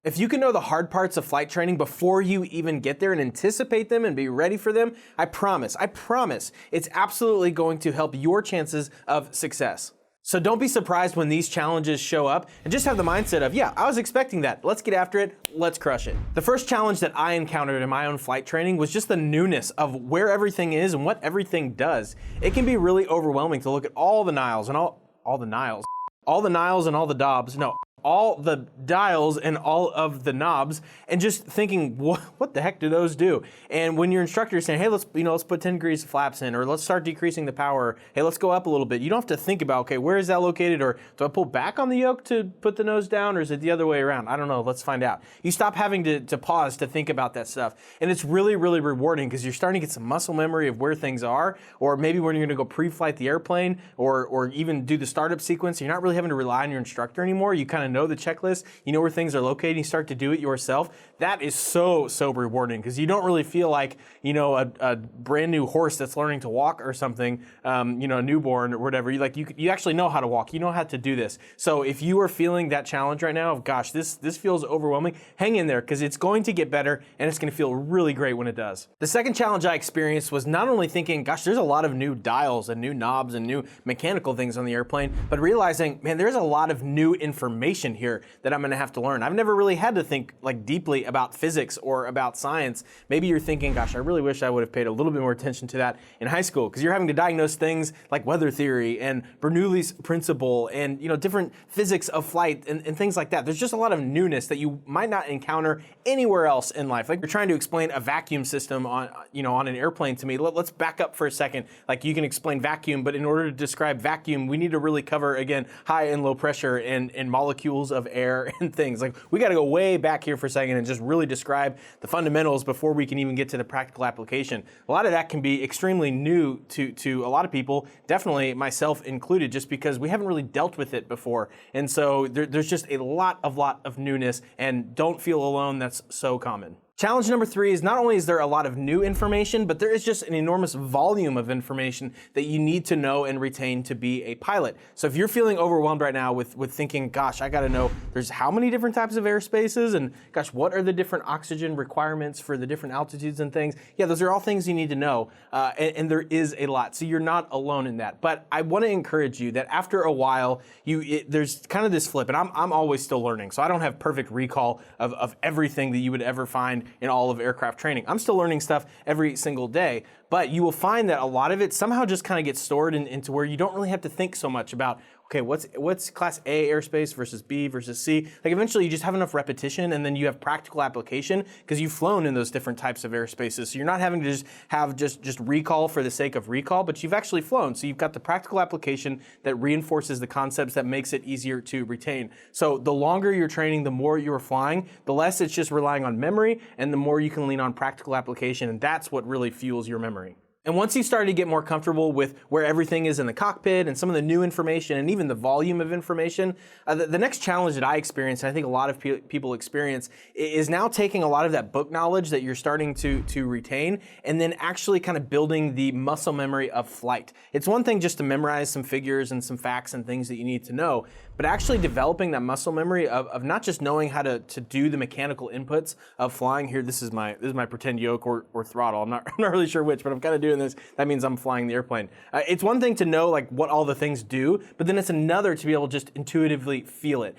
If you can know the hard parts of flight training before you even get there and anticipate them and be ready for them, I promise, it's absolutely going to help your chances of success. So don't be surprised when these challenges show up and just have the mindset of, yeah, I was expecting that. Let's get after it. Let's crush it. The first challenge that I encountered in my own flight training was just the newness of where everything is and what everything does. It can be really overwhelming to look at all the dials and all the dials and all the the knobs and just thinking, what the heck do those do? And when your instructor is saying, hey, let's put 10 degrees of flaps in, or let's start decreasing the power, hey, let's go up a little bit. You don't have to think about, okay, where is that located? Or do I pull back on the yoke to put the nose down, or is it the other way around? I don't know, let's find out. You stop having to pause to think about that stuff. And it's really, really rewarding because you're starting to get some muscle memory of where things are, or maybe when you're gonna go pre-flight the airplane, or even do the startup sequence, you're not really having to rely on your instructor anymore. You kind of know the checklist, you know where things are located, you start to do it yourself. That is so rewarding because you don't really feel like, a brand new horse that's learning to walk or something, a newborn or whatever. You actually know how to walk, you know how to do this. So if you are feeling that challenge right now of, gosh, this feels overwhelming, hang in there because it's going to get better and it's going to feel really great when it does. The second challenge I experienced was not only thinking, gosh, there's a lot of new dials and new knobs and new mechanical things on the airplane, but realizing, man, there's a lot of new information here that I'm going to have to learn. I've never really had to think deeply about physics or about science. Maybe you're thinking, gosh, I really wish I would have paid a little bit more attention to that in high school, because you're having to diagnose things like weather theory and Bernoulli's principle and different physics of flight and things like that. There's just a lot of newness that you might not encounter anywhere else in life. Like you're trying to explain a vacuum system on an airplane to me. Let's back up for a second. Like you can explain vacuum, but in order to describe vacuum, we need to really cover, again, high and low pressure and molecules of air and things. Like we got to go way back here for a second and just really describe the fundamentals before we can even get to the practical application. A lot of that can be extremely new to a lot of people, definitely myself included, just because we haven't really dealt with it before. And so there's just a lot of newness, and don't feel alone, that's so common. Challenge number 3 is not only is there a lot of new information, but there is just an enormous volume of information that you need to know and retain to be a pilot. So if you're feeling overwhelmed right now with thinking, gosh, I gotta know there's how many different types of airspaces, and gosh, what are the different oxygen requirements for the different altitudes and things? Yeah, those are all things you need to know, and there is a lot. So you're not alone in that. But I wanna encourage you that after a while, there's kind of this flip, and I'm always still learning, so I don't have perfect recall of everything that you would ever find in all of aircraft training. I'm still learning stuff every single day, but you will find that a lot of it somehow just kind of gets stored into where you don't really have to think so much about, okay, what's class A airspace versus B versus C? Like eventually you just have enough repetition and then you have practical application because you've flown in those different types of airspaces. So you're not having to just have just recall for the sake of recall, but you've actually flown. So you've got the practical application that reinforces the concepts that makes it easier to retain. So the longer you're training, the more you're flying, the less it's just relying on memory and the more you can lean on practical application, and that's what really fuels your memory. And once you start to get more comfortable with where everything is in the cockpit and some of the new information and even the volume of information, the next challenge that I experience, and I think a lot of people experience, is now taking a lot of that book knowledge that you're starting to retain and then actually kind of building the muscle memory of flight. It's one thing just to memorize some figures and some facts and things that you need to know, but actually developing that muscle memory of not just knowing how to do the mechanical inputs of flying. Here, this is my pretend yoke or throttle. I'm not really sure which, but I'm kind of doing this. That means I'm flying the airplane. It's one thing to know what all the things do, but then it's another to be able to just intuitively feel it.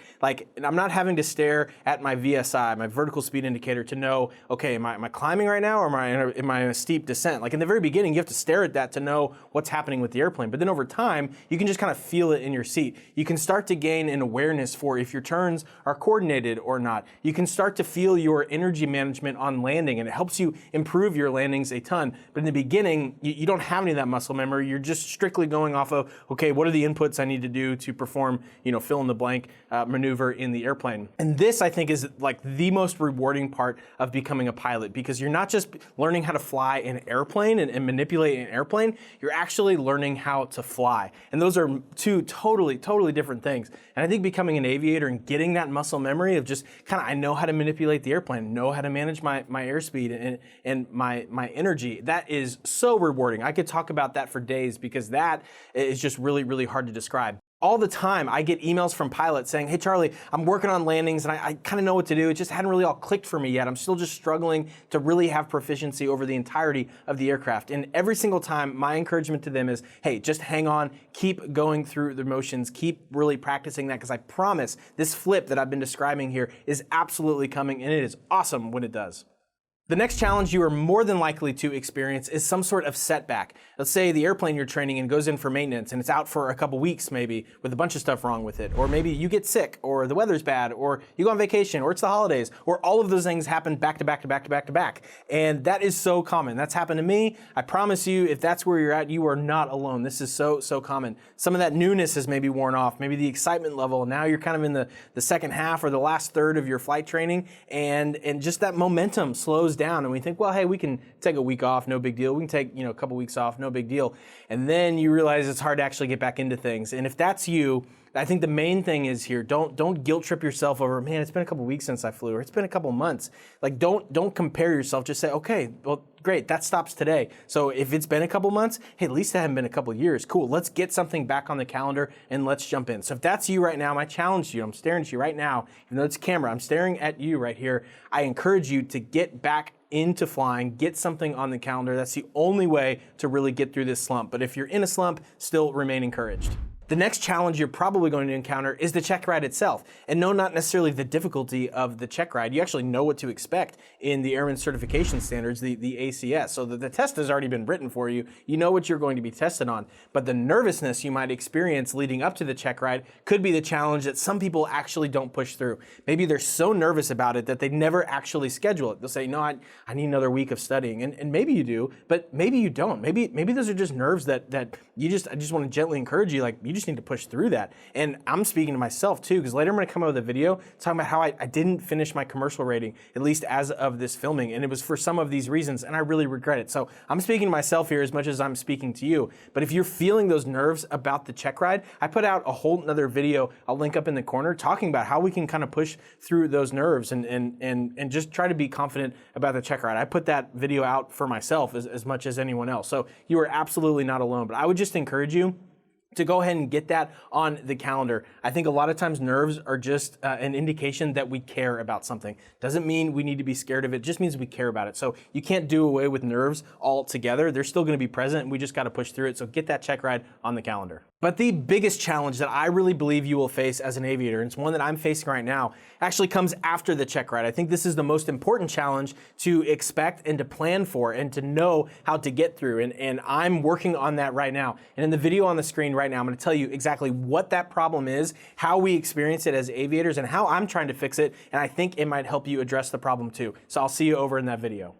I'm not having to stare at my VSI, my vertical speed indicator, to know, okay, am I climbing right now, or am I in a steep descent? Like in the very beginning, you have to stare at that to know what's happening with the airplane. But then over time, you can just kind of feel it in your seat. You can start to gain an awareness for if your turns are coordinated or not. You can start to feel your energy management on landing, and it helps you improve your landings a ton. But in the beginning, you don't have any of that muscle memory. You're just strictly going off of, okay, what are the inputs I need to do to perform, fill in the blank maneuver in the airplane. And this, I think, is the most rewarding part of becoming a pilot, because you're not just learning how to fly an airplane and manipulate an airplane, you're actually learning how to fly. And those are two totally different things. And I think becoming an aviator and getting that muscle memory of just I know how to manipulate the airplane, know how to manage my airspeed and my energy, that is so rewarding. I could talk about that for days because that is just really hard to describe. All the time, I get emails from pilots saying, hey, Charlie, I'm working on landings and I kind of know what to do. It just hadn't really all clicked for me yet. I'm still just struggling to really have proficiency over the entirety of the aircraft. And every single time, my encouragement to them is, hey, just hang on, keep going through the motions, keep really practicing that, because I promise this flip that I've been describing here is absolutely coming, and it is awesome when it does. The next challenge you are more than likely to experience is some sort of setback. Let's say the airplane you're training in goes in for maintenance and it's out for a couple weeks maybe with a bunch of stuff wrong with it. Or maybe you get sick, or the weather's bad, or you go on vacation, or it's the holidays, or all of those things happen back to back to back to back to back. And that is so common. That's happened to me. I promise you, if that's where you're at, you are not alone. This is so common. Some of that newness has maybe worn off, maybe the excitement level. Now you're kind of in the second half or the last third of your flight training, and just that momentum slows down, and we think, well, hey, we can take a week off, no big deal. We can take, a couple weeks off, no big deal. And then you realize it's hard to actually get back into things. And if that's you, I think the main thing is here, don't guilt trip yourself over, man, it's been a couple weeks since I flew, or it's been a couple months. Like, don't compare yourself. Just say, okay, well, great, that stops today. So if it's been a couple months, hey, at least it hasn't been a couple years. Cool, let's get something back on the calendar and let's jump in. So if that's you right now, my challenge to you, I'm staring at you right now, even though it's camera, I'm staring at you right here. I encourage you to get back into flying, get something on the calendar. That's the only way to really get through this slump. But if you're in a slump, still remain encouraged. The next challenge you're probably going to encounter is the check ride itself. And no, not necessarily the difficulty of the check ride. You actually know what to expect in the Airman Certification Standards, the ACS. So the test has already been written for you. You know what you're going to be tested on. But the nervousness you might experience leading up to the check ride could be the challenge that some people actually don't push through. Maybe they're so nervous about it that they never actually schedule it. They'll say, no, I need another week of studying. And maybe you do, but maybe you don't. Maybe those are just nerves that I just want to gently encourage you, like, you just need to push through that. And I'm speaking to myself too, because later I'm going to come out with a video talking about how I didn't finish my commercial rating, at least as of this filming, and it was for some of these reasons, and I really regret it. So I'm speaking to myself here as much as I'm speaking to you. But if you're feeling those nerves about the check ride, I put out a whole nother video I'll link up in the corner talking about how we can kind of push through those nerves and just try to be confident about the check ride. I put that video out for myself as much as anyone else. So you are absolutely not alone. But I would just encourage you to go ahead and get that on the calendar. I think a lot of times nerves are just an indication that we care about something. Doesn't mean we need to be scared of it, just means we care about it. So you can't do away with nerves altogether. They're still gonna be present, and we just gotta push through it. So get that check ride on the calendar. But the biggest challenge that I really believe you will face as an aviator, and it's one that I'm facing right now, actually comes after the check ride. I think this is the most important challenge to expect and to plan for and to know how to get through. And I'm working on that right now. And in the video on the screen right now, I'm gonna tell you exactly what that problem is, how we experience it as aviators, and how I'm trying to fix it. And I think it might help you address the problem too. So I'll see you over in that video.